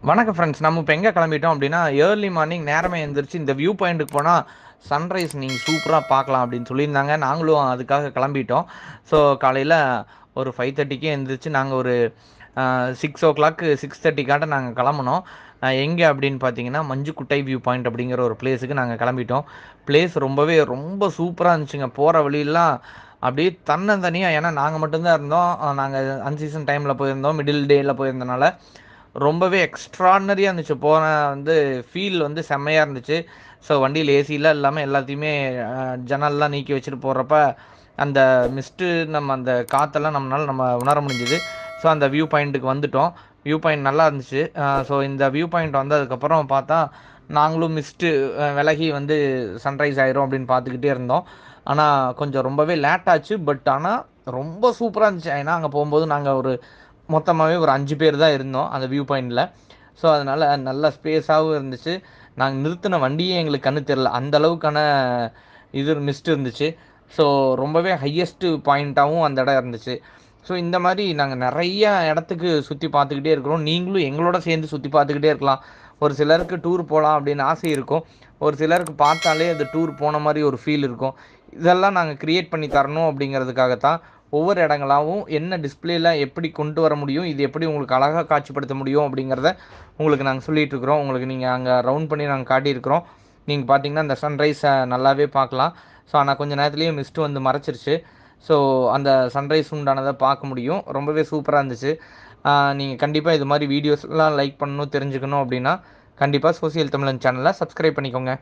வணக்கம் ஃப்ரெண்ட்ஸ். நம்ம இப்போ எங்கே கிளம்பிட்டோம் அப்படின்னா, ஏர்லி மார்னிங் நேரமே எந்திரிச்சு இந்த வியூ பாயிண்ட்டுக்கு போனால் சன்ரைஸ் நீங்கள் சூப்பராக பார்க்கலாம் அப்படின்னு சொல்லியிருந்தாங்க. நாங்களும் அதுக்காக கிளம்பிட்டோம். ஸோ காலையில் ஒரு 5:30க்கே எந்திரிச்சு நாங்கள் ஒரு 6:00 6:30 நாங்கள் கிளம்புனோம். எங்கே அப்படின்னு பார்த்தீங்கன்னா, மஞ்சுக்குட்டை வியூ பாயிண்ட் அப்படிங்கிற ஒரு பிளேஸுக்கு நாங்கள் கிளம்பிட்டோம். பிளேஸ் ரொம்ப சூப்பராக இருந்துச்சுங்க. போகிற வழியெல்லாம் அப்படியே தன்னந்தனியாக, ஏன்னா நாங்கள் மட்டும்தான் இருந்தோம். நாங்கள் அன்சீசன் டைமில் போயிருந்தோம், மிடில் டேயில் போயிருந்தனால ரொம்பவே எக்ஸ்ட்ரார்டினரியா இருந்துச்சு. போன ஃபீல் செம்மையா இருந்துச்சு. ஸோ வண்டியில ஏசிலாம் இல்லாம எல்லாத்தையுமே ஜன்னல்லாம் நீக்கி வச்சுட்டு போறப்ப, அந்த மிஸ்ட்டு அந்த காத்தெல்லாம் நம்ம உணர முடிஞ்சுது. ஸோ அந்த வியூ பாயிண்ட்டுக்கு வந்துட்டோம். வியூ பாயிண்ட் நல்லா இருந்துச்சு. ஸோ இந்த வியூ பாயிண்ட் வந்ததுக்கப்புறம் பார்த்தா, நாங்களும் மிஸ்ட்டு விலகி சன்ரைஸ் ஆயிரும் அப்படின்னு பார்த்துக்கிட்டே இருந்தோம். ஆனா கொஞ்சம் ரொம்பவே லேட் ஆச்சு. பட் ஆனா ரொம்ப சூப்பரா இருந்துச்சு. ஏன்னா அங்க போம்போது நாங்க மொத்தமாகவே ஒரு 5 பேர் தான் இருந்தோம் அந்த வியூ பாயிண்டில். ஸோ அதனால் நல்ல ஸ்பேஸாகவும் இருந்துச்சு. நாங்கள் நிறுத்தின வண்டியே எங்களுக்கு கண்ணு தெரில, அந்த அளவுக்கான மிஸ்ட் இருந்துச்சு. ஸோ ரொம்பவே ஹையஸ்ட்டு பாயிண்ட்டாகவும் அந்த இடம் இருந்துச்சு. ஸோ இந்த மாதிரி நாங்கள் நிறைய இடத்துக்கு சுற்றி பார்த்துக்கிட்டே இருக்கிறோம். நீங்களும் எங்களோட சேர்ந்து சுற்றி பார்த்துக்கிட்டே இருக்கலாம். ஒரு சிலருக்கு டூர் போகலாம் அப்படின்னு ஆசை இருக்கும். ஒரு சிலருக்கு பார்த்தாலே அது டூர் போன மாதிரி ஒரு ஃபீல் இருக்கும். இதெல்லாம் நாங்கள் க்ரியேட் பண்ணி தரணும் அப்படிங்கிறதுக்காகத்தான் ஒவ்வொரு இடங்களாகவும் என்ன டிஸ்பிளேல எப்படி கொண்டு வர முடியும், இது எப்படி உங்களுக்கு அழகாக காட்சிப்படுத்த முடியும் அப்படிங்கிறத உங்களுக்கு நாங்கள் சொல்லிகிட்டு இருக்கிறோம். உங்களுக்கு நீங்கள் அங்கே ரவுண்ட் பண்ணி நாங்கள் காட்டியிருக்கிறோம். நீங்கள் பார்த்தீங்கன்னா அந்த சன்ரைஸை நல்லாவே பார்க்கலாம். ஸோ ஆனால் கொஞ்சம் நேரத்துலேயே மிஸ்ட்டு மறைச்சிருச்சு. ஸோ அந்த சன்ரைஸ் உண்டானதை பார்க்க முடியும். ரொம்பவே சூப்பராக இருந்துச்சு. நீங்கள் கண்டிப்பாக இது மாதிரி வீடியோஸ்லாம் லைக் பண்ணணும், தெரிஞ்சுக்கணும் அப்படின்னா கண்டிப்பாக சோசியல் தமிழன் சேனலை சப்ஸ்கிரைப் பண்ணிக்கோங்க.